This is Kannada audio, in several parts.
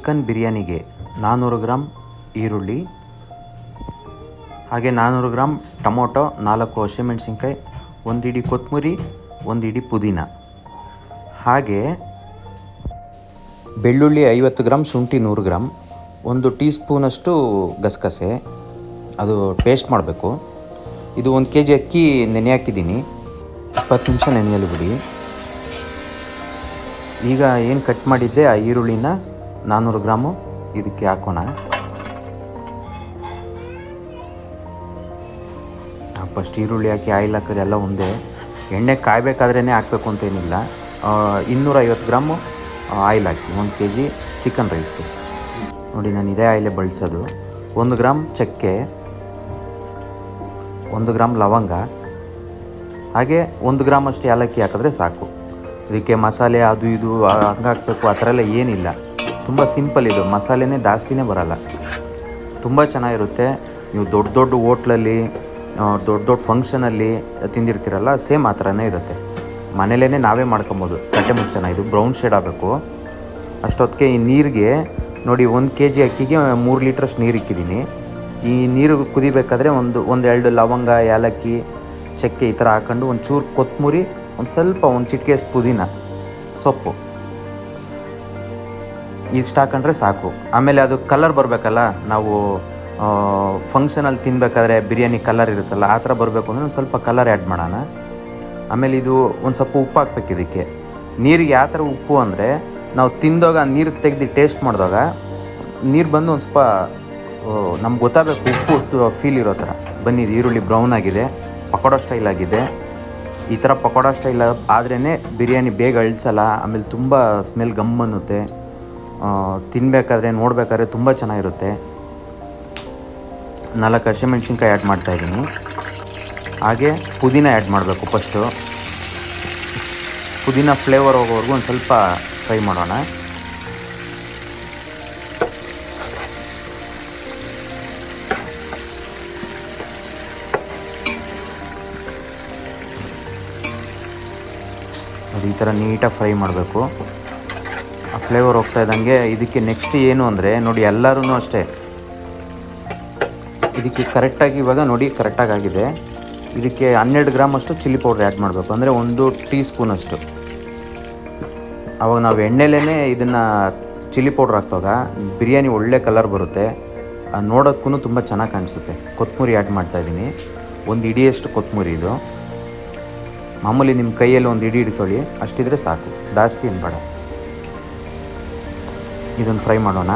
ಚಿಕನ್ ಬಿರಿಯಾನಿಗೆ 400 ಗ್ರಾಮ್ ಈರುಳ್ಳಿ, ಹಾಗೆ 400 ಗ್ರಾಮ್ ಟೊಮೊಟೊ, 4 ಹಸಿಮೆಣಸಿನ್ಕಾಯಿ, 1 ಹಿಡಿ ಕೊತ್ತಂಬರಿ, 1 ಹಿಡಿ ಪುದೀನ, ಹಾಗೆ ಬೆಳ್ಳುಳ್ಳಿ 50 ಗ್ರಾಮ್, ಶುಂಠಿ 100 ಗ್ರಾಮ್, 1 ಟೀ ಸ್ಪೂನಷ್ಟು ಗಸಗಸೆ, ಅದು ಪೇಸ್ಟ್ ಮಾಡಬೇಕು. ಇದು 1 kg ಅಕ್ಕಿ ನೆನೆ ಹಾಕಿದ್ದೀನಿ, 20 ನಿಮಿಷ ನೆನೆಯಲು ಬಿಡಿ. ಈಗ ಏನು ಕಟ್ ಮಾಡಿದ್ದೆ ಆ ಈರುಳ್ಳಿನ 400 ಗ್ರಾಮು ಇದಕ್ಕೆ ಹಾಕೋಣ. ಫಸ್ಟ್ ಈರುಳ್ಳಿ ಹಾಕಿ ಆಯಿಲ್ ಹಾಕಿದ್ರೆ ಎಲ್ಲ ಒಂದೇ. ಎಣ್ಣೆ ಕಾಯಬೇಕಾದ್ರೇ ಹಾಕಬೇಕು ಅಂತೇನಿಲ್ಲ. 250 ಗ್ರಾಮು ಆಯಿಲ್ ಹಾಕಿ 1 kg ಚಿಕನ್ ರೈಸ್ಗೆ. ನೋಡಿ ನಾನು ಇದೇ ಆಯಿಲೇ ಬಳಸೋದು. 1 ಗ್ರಾಮ್ ಚಕ್ಕೆ, 1 ಗ್ರಾಮ್ ಲವಂಗ, ಹಾಗೆ 1 ಗ್ರಾಮ್ ಅಷ್ಟು ಏಲಕ್ಕಿ ಹಾಕಿದ್ರೆ ಸಾಕು. ಇದಕ್ಕೆ ಮಸಾಲೆ ಅದು ಇದು ಹಂಗೆ ಹಾಕಬೇಕು ಆ ಥರ ಎಲ್ಲ ಏನಿಲ್ಲ. ತುಂಬ ಸಿಂಪಲ್ ಇದು. ಮಸಾಲೆನೇ ಜಾಸ್ತಿನೇ ಬರೋಲ್ಲ, ತುಂಬ ಚೆನ್ನಾಗಿರುತ್ತೆ. ನೀವು ದೊಡ್ಡ ದೊಡ್ಡ ಹೋಟ್ಲಲ್ಲಿ, ದೊಡ್ಡ ದೊಡ್ಡ ಫಂಕ್ಷನಲ್ಲಿ ತಿಂದಿರ್ತೀರಲ್ಲ, ಸೇಮ್ ಆ ಥರನೇ ಇರುತ್ತೆ. ಮನೇಲೇ ನಾವೇ ಮಾಡ್ಕೊಬೋದು. ತಟ್ಟೆ ಮುಚ್ಚನ ಇದು ಬ್ರೌನ್ ಶೇಡ್ ಆಗಬೇಕು. ಅಷ್ಟೊತ್ತಿಗೆ ಈ ನೀರಿಗೆ ನೋಡಿ 1 kg ಅಕ್ಕಿಗೆ 3 ಲೀಟ್ರಷ್ಟು ನೀರು ಇಕ್ಕಿದ್ದೀನಿ. ಈ ನೀರು ಕುದಿಬೇಕಾದ್ರೆ ಒಂದೆರಡು ಲವಂಗ, ಏಲಕ್ಕಿ, ಚಕ್ಕೆ ಈ ಥರ ಹಾಕೊಂಡು ಒಂಚೂರು ಕೊತ್ತಂಬರಿ, ಒಂದು ಚಿಟಿಕೆ ಪುದೀನ ಸೊಪ್ಪು ಇಷ್ಟು ಹಾಕೊಂಡ್ರೆ ಸಾಕು. ಆಮೇಲೆ ಅದು ಕಲರ್ ಬರಬೇಕಲ್ಲ, ನಾವು ಫಂಕ್ಷನಲ್ಲಿ ತಿನ್ನಬೇಕಾದ್ರೆ ಬಿರಿಯಾನಿ ಕಲರ್ ಇರುತ್ತಲ್ಲ, ಆ ಥರ ಬರಬೇಕು ಅಂದರೆ ಒಂದು ಸ್ವಲ್ಪ ಕಲರ್ ಆ್ಯಡ್ ಮಾಡೋಣ. ಆಮೇಲೆ ಇದು ಒಂದು ಸ್ವಲ್ಪ ಉಪ್ಪು ಹಾಕ್ಬೇಕು ಇದಕ್ಕೆ. ನೀರಿಗೆ ಯಾವ ಥರ ಉಪ್ಪು ಅಂದರೆ, ನಾವು ತಿಂದಾಗ ನೀರು ತೆಗೆದು ಟೇಸ್ಟ್ ಮಾಡಿದಾಗ ನೀರು ಬಂದು ಒಂದು ಸ್ವಲ್ಪ ನಮ್ಗೆ ಗೊತ್ತಾಗಬೇಕು ಉಪ್ಪು ಫೀಲ್ ಇರೋ ಥರ. ಬನ್ನಿ, ಇದು ಈರುಳ್ಳಿ ಬ್ರೌನ್ ಆಗಿದೆ, ಪಕೋಡ ಸ್ಟೈಲ್ ಆಗಿದೆ. ಈ ಥರ ಪಕೋಡ ಸ್ಟೈಲ್ ಆದ್ರೇ ಬಿರಿಯಾನಿ ಬೇಗ ಅಳಿಸಲ್ಲ. ಆಮೇಲೆ ತುಂಬ ಸ್ಮೆಲ್ ಗಮ್ ಅನ್ನುತ್ತೆ. ತಿನ್ನಬೇಕಾದ್ರೆ ನೋಡಬೇಕಾದ್ರೆ ತುಂಬ ಚೆನ್ನಾಗಿರುತ್ತೆ. 4 ಹಸಿಮೆಣ್ಸಿನ್ಕಾಯಿ ಆ್ಯಡ್ ಮಾಡ್ತಾಯಿದ್ದೀನಿ. ಹಾಗೆ ಪುದೀನ ಆ್ಯಡ್ ಮಾಡಬೇಕು. ಫಸ್ಟು ಪುದೀನ ಫ್ಲೇವರ್ ಹೋಗೋವರೆಗೂ ಒಂದು ಸ್ವಲ್ಪ ಫ್ರೈ ಮಾಡೋಣ. ಅದು ಈ ಥರ ನೀಟಾಗಿ ಫ್ರೈ ಮಾಡಬೇಕು. ಆ ಫ್ಲೇವರ್ ಹೋಗ್ತಾ ಇದ್ದಂಗೆ ಇದಕ್ಕೆ ನೆಕ್ಸ್ಟ್ ಏನು ಅಂದರೆ, ನೋಡಿ ಎಲ್ಲರೂ ಅಷ್ಟೇ, ಇದಕ್ಕೆ ಕರೆಕ್ಟಾಗಿ ಇವಾಗ ನೋಡಿ ಕರೆಕ್ಟಾಗಿ ಆಗಿದೆ. ಇದಕ್ಕೆ 12 ಗ್ರಾಮ್ ಅಷ್ಟು ಚಿಲ್ಲಿ ಪೌಡ್ರ್ ಆ್ಯಡ್ ಮಾಡಬೇಕು, ಅಂದರೆ 1 ಟೀ ಸ್ಪೂನಷ್ಟು. ಆವಾಗ ನಾವು ಎಣ್ಣೆಲೇ ಇದನ್ನು ಚಿಲ್ಲಿ ಪೌಡ್ರ್ ಹಾಕ್ದಾಗ ಬಿರಿಯಾನಿ ಒಳ್ಳೆ ಕಲರ್ ಬರುತ್ತೆ. ನೋಡೋದಕ್ಕೂ ತುಂಬ ಚೆನ್ನಾಗಿ ಕಾಣಿಸುತ್ತೆ. ಕೊತ್ತಂಬರಿ ಆ್ಯಡ್ ಮಾಡ್ತಾಯಿದ್ದೀನಿ, 1 ಹಿಡಿಯಷ್ಟು ಕೊತ್ತಂಬರಿ. ಇದು ಮಾಮೂಲಿ ನಿಮ್ಮ ಕೈಯಲ್ಲಿ 1 ಹಿಡಿ ಹಿಡ್ಕೊಳ್ಳಿ, ಅಷ್ಟಿದ್ರೆ ಸಾಕು, ಜಾಸ್ತಿ ಏನು ಬೇಡ. ಇದನ್ನು ಫ್ರೈ ಮಾಡೋಣ.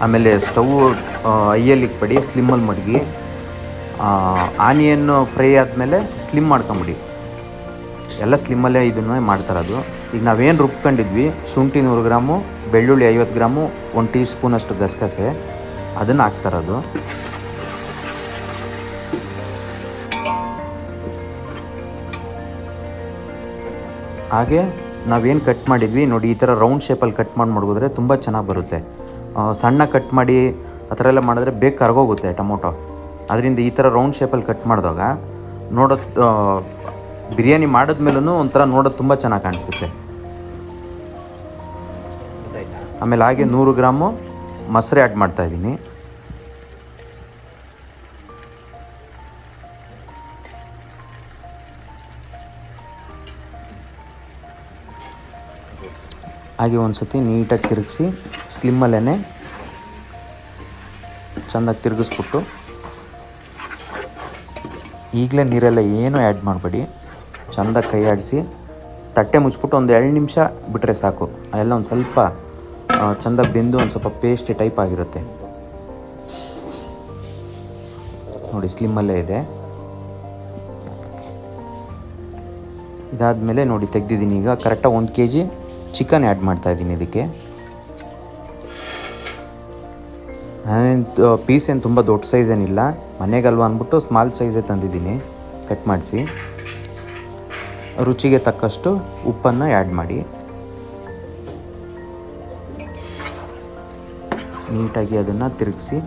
ಆಮೇಲೆ ಸ್ಟವ್ ಹೈಯಲ್ಲಿ ಇಟ್ಬಿಡಿ, ಸ್ಲಿಮ್ಮಲ್ಲಿ ಮಡಗಿ. ಆನಿಯನ್ನು ಫ್ರೈ ಆದಮೇಲೆ ಸ್ಲಿಮ್ ಮಾಡ್ಕೊಂಬಿಡಿ. ಎಲ್ಲ ಸ್ಲಿಮ್ಮಲ್ಲೇ ಇದನ್ನು ಮಾಡ್ತಾರದು. ಈಗ ನಾವೇನು ರುಬ್ಕೊಂಡಿದ್ವಿ, ಶುಂಠಿ 100 ಗ್ರಾಮು, ಬೆಳ್ಳುಳ್ಳಿ 50 ಗ್ರಾಮು, 1 ಟೀ ಸ್ಪೂನಷ್ಟು ಗಸಗಸೆ, ಅದನ್ನು ಹಾಕ್ತಾರದು. ಹಾಗೆ ನಾವೇನು ಕಟ್ ಮಾಡಿದ್ವಿ ನೋಡಿ, ಈ ಥರ ರೌಂಡ್ ಶೇಪಲ್ಲಿ ಕಟ್ ಮಾಡಿ ಮಡಗಿದ್ರೆ ತುಂಬ ಚೆನ್ನಾಗಿ ಬರುತ್ತೆ. ಸಣ್ಣ ಕಟ್ ಮಾಡಿ ಆ ಥರ ಎಲ್ಲ ಮಾಡಿದ್ರೆ ಬೇಗ ಕರಗೋಗುತ್ತೆ ಟೊಮೊಟೊ. ಅದರಿಂದ ಈ ಥರ ರೌಂಡ್ ಶೇಪಲ್ಲಿ ಕಟ್ ಮಾಡಿದಾಗ ಬಿರಿಯಾನಿ ಮಾಡಿದ್ಮೇಲೂ ಒಂಥರ ನೋಡೋದು ತುಂಬ ಚೆನ್ನಾಗಿ ಕಾಣಿಸುತ್ತೆ. ಆಮೇಲೆ ಹಾಗೆ 100 ಗ್ರಾಮು ಮೊಸರು ಆ್ಯಡ್ ಮಾಡ್ತಾಯಿದ್ದೀನಿ. ಹಾಗೆ ಒಂದು ಸತಿ ನೀಟಾಗಿ ತಿರುಗಿಸಿ, ಸ್ಲಿಮ್ಮಲ್ಲೇ ಚೆಂದಾಗಿ ತಿರುಗಿಸ್ಬಿಟ್ಟು, ಈಗಲೇ ನೀರೆಲ್ಲ ಏನೂ ಆ್ಯಡ್ ಮಾಡಬೇಡಿ, ಚೆಂದಾಗಿ ಕೈ ಆಡಿಸಿ ತಟ್ಟೆ ಮುಚ್ಚಿಬಿಟ್ಟು ಒಂದು 2 ನಿಮಿಷ ಬಿಟ್ಟರೆ ಸಾಕು. ಅದೆಲ್ಲ ಒಂದು ಸ್ವಲ್ಪ ಚೆಂದಾಗಿ ಬೆಂದು ಒಂದು ಸ್ವಲ್ಪ ಪೇಸ್ಟ್ ಟೈಪ್ ಆಗಿರುತ್ತೆ. ನೋಡಿ ಸ್ಲಿಮ್ಮಲ್ಲೇ ಇದೆ. ಇದಾದಮೇಲೆ ನೋಡಿ ತೆಗೆದಿದ್ದೀನಿ. ಈಗ ಕರೆಕ್ಟಾಗಿ 1 kg ಚಿಕನ್ ಆ್ಯಡ್ ಮಾಡ್ತಾಯಿದ್ದೀನಿ ಇದಕ್ಕೆ. ನಾನೇನು ಪೀಸ್ ಏನು ತುಂಬ ದೊಡ್ಡ ಸೈಜ್ ಏನಿಲ್ಲ, ಮನೆಗಲ್ವ ಅಂದ್ಬಿಟ್ಟು ಸ್ಮಾಲ್ ಸೈಜೇ ತಂದಿದ್ದೀನಿ ಕಟ್ ಮಾಡಿಸಿ. ರುಚಿಗೆ ತಕ್ಕಷ್ಟು ಉಪ್ಪನ್ನು ಆ್ಯಡ್ ಮಾಡಿ ನೀಟಾಗಿ ಅದನ್ನು ತಿರುಗಿಸಿ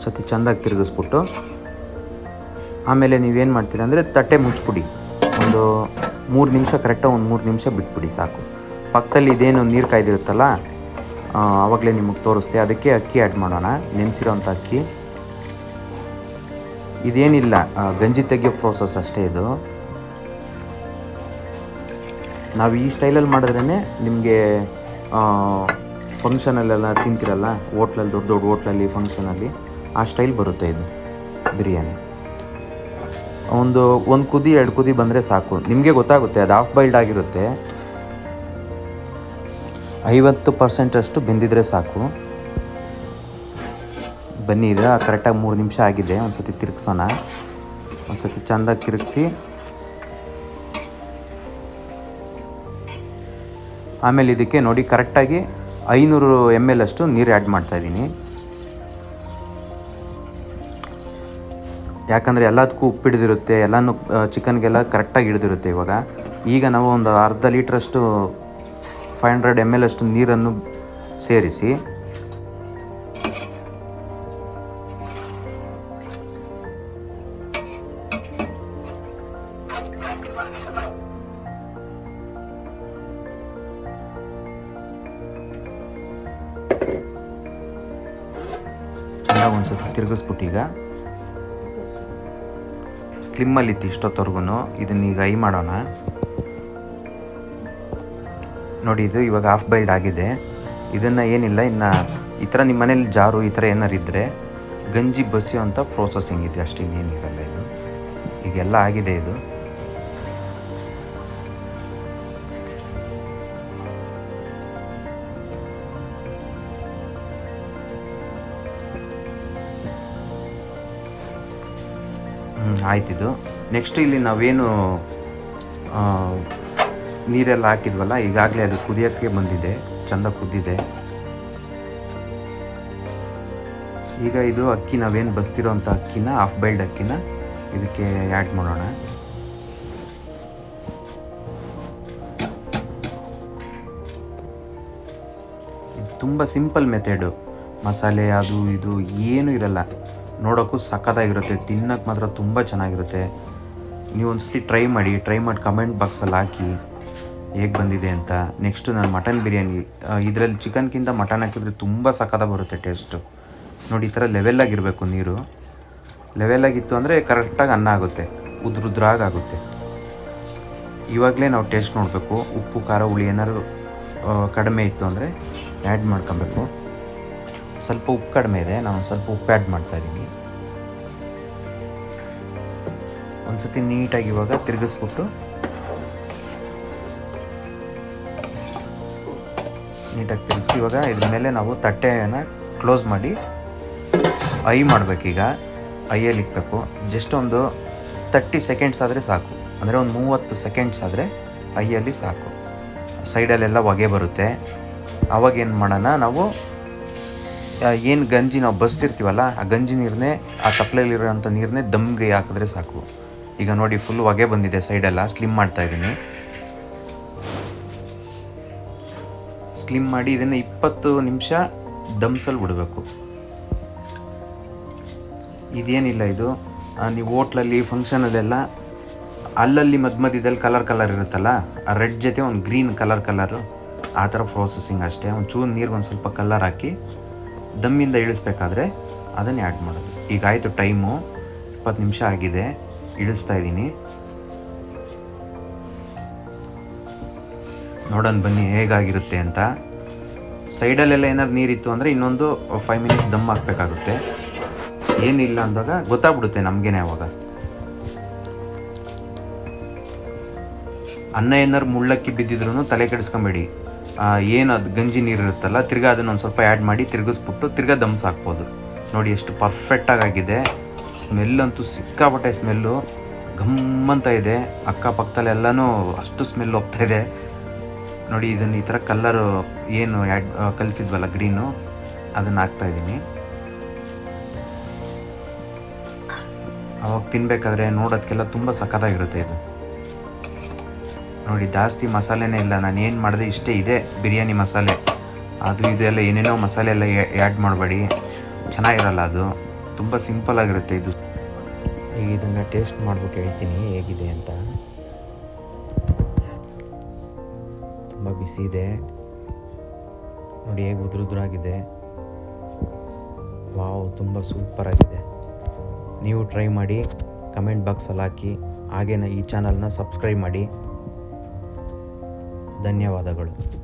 ಸತಿ ಚೆಂದಾಗಿ ತಿರುಗಿಸ್ಬಿಟ್ಟು ಆಮೇಲೆ ನೀವೇನು ಮಾಡ್ತೀರ ಅಂದರೆ ತಟ್ಟೆ ಮುಚ್ಚಿಬಿಡಿ. ಒಂದು 3 ನಿಮಿಷ, ಕರೆಕ್ಟಾಗಿ ಒಂದು 3 ನಿಮಿಷ ಬಿಟ್ಬಿಡಿ ಸಾಕು. ಪಕ್ಕದಲ್ಲಿ ಇದೇನು ನೀರು ಕಾಯ್ದಿರುತ್ತಲ್ಲ, ಆವಾಗಲೇ ನಿಮಗೆ ತೋರಿಸ್ತೆ. ಅದಕ್ಕೆ ಅಕ್ಕಿ ಆ್ಯಡ್ ಮಾಡೋಣ, ನೆನೆಸಿರೋಂಥ ಅಕ್ಕಿ. ಇದೇನಿಲ್ಲ, ಗಂಜಿ ತೆಗಿಯೋ ಪ್ರೋಸೆಸ್ ಅಷ್ಟೇ ಇದು. ನಾವು ಈ ಸ್ಟೈಲಲ್ಲಿ ಮಾಡಿದ್ರೇ ನಿಮಗೆ ಫಂಕ್ಷನಲ್ಲೆಲ್ಲ ತಿಂತಿರಲ್ಲ, ಹೋಟ್ಲಲ್ಲಿ, ದೊಡ್ಡ ದೊಡ್ಡ ಹೋಟ್ಲಲ್ಲಿ, ಫಂಕ್ಷನಲ್ಲಿ ಆ ಸ್ಟೈಲ್ ಬರುತ್ತೆ ಇದು ಬಿರಿಯಾನಿ. ಒಂದು ಕುದಿ 2 ಕುದಿ ಬಂದರೆ ಸಾಕು. ನಿಮಗೆ ಗೊತ್ತಾಗುತ್ತೆ ಅದು ಹಾಫ್ ಬಾಯ್ಲ್ಡ್ ಆಗಿರುತ್ತೆ. 50% ಅಷ್ಟು ಬೆಂದಿದ್ರೆ ಸಾಕು. ಬನ್ನಿ, ಇದು ಕರೆಕ್ಟಾಗಿ 3 ನಿಮಿಷ ಆಗಿದೆ. ಒಂದು ಸತಿ ತಿರುಗ್ಸೋಣ. ಒಂದು ಸತಿ ಚೆಂದಾಗಿ ತಿರುಗಿಸಿ ಆಮೇಲೆ ಇದಕ್ಕೆ ನೋಡಿ ಕರೆಕ್ಟಾಗಿ 500 ml ಅಷ್ಟು ನೀರು ಆ್ಯಡ್ ಮಾಡ್ತಾಯಿದ್ದೀನಿ. ಯಾಕಂದರೆ ಎಲ್ಲದಕ್ಕೂ ಉಪ್ಪು ಹಿಡಿದಿರುತ್ತೆ, ಎಲ್ಲನೂ ಚಿಕನ್ಗೆಲ್ಲ ಕರೆಕ್ಟಾಗಿ ಹಿಡಿದಿರುತ್ತೆ. ಈಗ ನಾವು ಒಂದು ಅರ್ಧ ಲೀಟ್ರಷ್ಟು 500 ml ಅಷ್ಟು ನೀರನ್ನು ಸೇರಿಸಿ ಚೆನ್ನಾಗಿ ಒಂದು ಸತಿ ತಿರುಗಿಸ್ಬಿಟ್ಟು ಈಗ ಸ್ಲಿಮ್ಮಲ್ಲಿತ್ತು ಇಷ್ಟೊತ್ತವರೆಗೂ. ಇದನ್ನೀಗ ಐ ಮಾಡೋಣ. ನೋಡಿ, ಇದು ಇವಾಗ ಹಾಫ್ ಬಾಯ್ಲ್ಡ್ ಆಗಿದೆ. ಇದನ್ನು ಏನಿಲ್ಲ, ಇನ್ನು ಈ ಥರ ನಿಮ್ಮ ಮನೇಲಿ ಜಾರು ಈ ಥರ ಏನಾರು ಇದ್ದರೆ ಗಂಜಿ ಬಸಿಯೋಂಥ ಪ್ರೋಸೆಸಿಂಗ್ ಇದೆ ಅಷ್ಟೇ, ಇನ್ನೇನಿರಲ್ಲ. ಇದು ಈಗೆಲ್ಲ ಆಗಿದೆ. ಇದು ಆಯ್ತಿದು. ನೆಕ್ಸ್ಟ್ ಇಲ್ಲಿ ನಾವೇನು ನೀರೆಲ್ಲ ಹಾಕಿದ್ವಲ್ಲ, ಈಗಾಗಲೇ ಅದು ಕುದಿಯೋಕ್ಕೆ ಬಂದಿದೆ, ಚೆಂದ ಕುದ್ದಿದೆ. ಈಗ ಇದು ಅಕ್ಕಿ, ನಾವೇನು ಬಸ್ತಿರೋ ಅಂಥ ಅಕ್ಕಿನ, ಹಾಫ್ ಬಾಯ್ಲ್ಡ್ ಅಕ್ಕಿನ ಇದಕ್ಕೆ ಆ್ಯಡ್ ಮಾಡೋಣ. ಇದು ತುಂಬ ಸಿಂಪಲ್ ಮೆಥಡು. ಮಸಾಲೆ ಅದು ಇದು ಏನೂ ಇರಲ್ಲ. ನೋಡೋಕ್ಕೂ ಸಖತ್ತಾಗಿರುತ್ತೆ, ತಿನ್ನೋಕ್ಕೆ ಮಾತ್ರ ತುಂಬ ಚೆನ್ನಾಗಿರುತ್ತೆ. ನೀವು ಒಂದು ಸತಿ ಟ್ರೈ ಮಾಡಿ ಕಮೆಂಟ್ ಬಾಕ್ಸಲ್ಲಿ ಹಾಕಿ ಹೇಗೆ ಬಂದಿದೆ ಅಂತ. ನೆಕ್ಸ್ಟು ನಾನು ಮಟನ್ ಬಿರಿಯಾನಿ, ಇದರಲ್ಲಿ ಚಿಕನ್ಗಿಂತ ಮಟನ್ ಹಾಕಿದ್ರೆ ತುಂಬ ಸಖತ್ತಾಗಿ ಬರುತ್ತೆ ಟೇಸ್ಟು. ನೋಡಿ, ಈ ಥರ ಲೆವೆಲ್ಲಾಗಿರಬೇಕು ನೀರು. ಲೆವೆಲ್ಲಾಗಿತ್ತು ಅಂದರೆ ಕರೆಕ್ಟಾಗಿ ಅನ್ನ ಆಗುತ್ತೆ, ಉದ್ರುದ್ರಾಗುತ್ತೆ. ಇವಾಗಲೇ ನಾವು ಟೇಸ್ಟ್ ನೋಡಬೇಕು. ಉಪ್ಪು, ಖಾರ, ಹುಳಿ ಏನಾದ್ರು ಕಡಿಮೆ ಇತ್ತು ಅಂದರೆ ಆ್ಯಡ್ ಮಾಡ್ಕೊಬೇಕು. ಸ್ವಲ್ಪ ಉಪ್ಪು ಕಡಿಮೆ ಇದೆ, ನಾನು ಸ್ವಲ್ಪ ಉಪ್ಪು ಆ್ಯಡ್ ಮಾಡ್ತಾಯಿದ್ದೀನಿ. ಒಂದು ಸತಿ ನೀಟಾಗಿ ಇವಾಗ ತಿರುಗಿಸ್ಬಿಟ್ಟು ನೀಟಾಗಿ ತಿರುಗಿಸಿ ಇವಾಗ ಇದ್ರ ಮೇಲೆ ನಾವು ತಟ್ಟೆಯನ್ನು ಕ್ಲೋಸ್ ಮಾಡಿ ಐ ಮಾಡಬೇಕೀಗ. ಐಯಲ್ಲಿ ಇಕ್ಬೇಕು. ಜಸ್ಟ್ ಒಂದು 30 ಸೆಕೆಂಡ್ಸ್ ಆದರೆ ಸಾಕು, ಅಂದರೆ ಒಂದು 30 ಸೆಕೆಂಡ್ಸ್ ಆದರೆ ಐಯಲ್ಲಿ ಸಾಕು. ಸೈಡಲ್ಲೆಲ್ಲ ಹೊಗೆ ಬರುತ್ತೆ. ಆವಾಗ ಏನು ಮಾಡೋಣ, ನಾವು ಏನು ಗಂಜಿ ನಾವು ಬಸ್ತಿರ್ತೀವಲ್ಲ, ಆ ಗಂಜಿ ನೀರನ್ನೇ, ಆ ತಪ್ಪಲೆಯಲ್ಲಿರೋಂಥ ನೀರನ್ನೇ ದಮ್ಗೆ ಹಾಕಿದ್ರೆ ಸಾಕು. ಈಗ ನೋಡಿ, ಫುಲ್ ಹೊಗೆ ಬಂದಿದೆ ಸೈಡೆಲ್ಲ. ಸ್ಲಿಮ್ ಮಾಡ್ತಾಯಿದ್ದೀನಿ. ಸ್ಲಿಮ್ ಮಾಡಿ ಇದನ್ನು 20 ನಿಮಿಷ ದಮ್ಸಲ್ಲಿ ಬಿಡಬೇಕು. ಇದೇನಿಲ್ಲ, ಇದು ನೀವು ಹೋಟ್ಲಲ್ಲಿ, ಫಂಕ್ಷನಲ್ಲೆಲ್ಲ ಅಲ್ಲಲ್ಲಿ ಮಧ್ಯದಲ್ಲಿ ಕಲರ್ ಇರುತ್ತಲ್ಲ, ಆ ರೆಡ್ ಜೊತೆ ಒಂದು ಗ್ರೀನ್ ಕಲರು, ಆ ಥರ ಪ್ರೋಸೆಸಿಂಗ್ ಅಷ್ಟೇ. ಒಂದು ಚೂರು ನೀರಿಗೆ ಒಂದು ಸ್ವಲ್ಪ ಕಲರ್ ಹಾಕಿ ದಮ್ಮಿಂದ ಇಳಿಸ್ಬೇಕಾದ್ರೆ ಅದನ್ನು ಆ್ಯಡ್ ಮಾಡೋದು. ಈಗ ಆಯಿತು, ಟೈಮು 20 ನಿಮಿಷ ಆಗಿದೆ. ಇಳಿಸ್ತಾ ಇದ್ದೀನಿ. ನೋಡೋಣ ಬನ್ನಿ ಹೇಗಾಗಿರುತ್ತೆ ಅಂತ. ಸೈಡಲ್ಲೆಲ್ಲ ಏನಾದ್ರು ನೀರಿತ್ತು ಅಂದರೆ ಇನ್ನೊಂದು 5 ಮಿನಿಟ್ಸ್ ದಮ್ ಹಾಕಬೇಕಾಗುತ್ತೆ. ಏನಿಲ್ಲ ಅಂದಾಗ ಗೊತ್ತಾಗ್ಬಿಡುತ್ತೆ ನಮಗೇನೆ. ಅವಾಗ ಅನ್ನ ಏನಾರು ಮುಳ್ಳಕ್ಕಿ ಬಿದ್ದಿದ್ರೂ ತಲೆ ಕೆಡಿಸ್ಕೊಂಬೇಡಿ. ಏನು ಅದು ಗಂಜಿ ನೀರು ಇರುತ್ತಲ್ಲ, ತಿರ್ಗಾ ಅದನ್ನು ಒಂದು ಸ್ವಲ್ಪ ಆ್ಯಡ್ ಮಾಡಿ ತಿರುಗಿಸ್ಬಿಟ್ಟು ತಿರ್ಗಾ ದಮ್ಸ್ ಹಾಕ್ಬೋದು. ನೋಡಿ ಎಷ್ಟು ಪರ್ಫೆಕ್ಟಾಗಿದೆ. ಸ್ಮೆಲ್ಲಂತೂ ಸಿಕ್ಕಾಪಟ್ಟೆ ಸ್ಮೆಲ್ಲು, ಘಮ್ಮಂತ ಇದೆ. ಅಕ್ಕಪಕ್ಕದಲ್ಲೆಲ್ಲನೂ ಅಷ್ಟು ಸ್ಮೆಲ್ ಹೋಗ್ತಾಯಿದೆ. ನೋಡಿ, ಇದನ್ನು ಈ ಥರ ಕಲ್ಲರು ಏನು ಕಲಿಸಿದ್ವಲ್ಲ ಗ್ರೀನು, ಅದನ್ನು ಹಾಕ್ತಾಯಿದ್ದೀನಿ. ಅವಾಗ ತಿನ್ನಬೇಕಾದ್ರೆ ನೋಡೋದಕ್ಕೆಲ್ಲ ತುಂಬ ಸಖತ್ತಾಗಿರುತ್ತೆ ಇದು. ನೋಡಿ, ಜಾಸ್ತಿ ಮಸಾಲೆನೇ ಇಲ್ಲ. ನಾನು ಏನು ಮಾಡಿದೆ ಇಷ್ಟೇ ಇದೆ ಬಿರಿಯಾನಿ ಮಸಾಲೆ. ಅದು ಇದು ಎಲ್ಲ ಏನೇನೋ ಮಸಾಲೆ ಎಲ್ಲ ಆ್ಯಡ್ ಮಾಡಬೇಡಿ, ಚೆನ್ನಾಗಿರಲ್ಲ ಅದು. ತುಂಬ ಸಿಂಪಲ್ ಆಗಿರುತ್ತೆ ಇದು. ಈಗ ಇದನ್ನು ಟೇಸ್ಟ್ ಮಾಡಿಬಿಟ್ಟು ಹೇಳ್ತೀನಿ ಹೇಗಿದೆ ಅಂತ. ತುಂಬ ಬಿಸಿ ಇದೆ ನೋಡಿ, ಹೇಗೆ ಉದುರುದ್ರಾಗಿದೆ. ವಾವ್, ತುಂಬ ಸೂಪರಾಗಿದೆ. ನೀವು ಟ್ರೈ ಮಾಡಿ, ಕಮೆಂಟ್ ಬಾಕ್ಸಲ್ಲಿ ಹಾಕಿ. ಹಾಗೇ ಈ ಚಾನಲ್ನ ಸಬ್ಸ್ಕ್ರೈಬ್ ಮಾಡಿ. ಧನ್ಯವಾದಗಳು.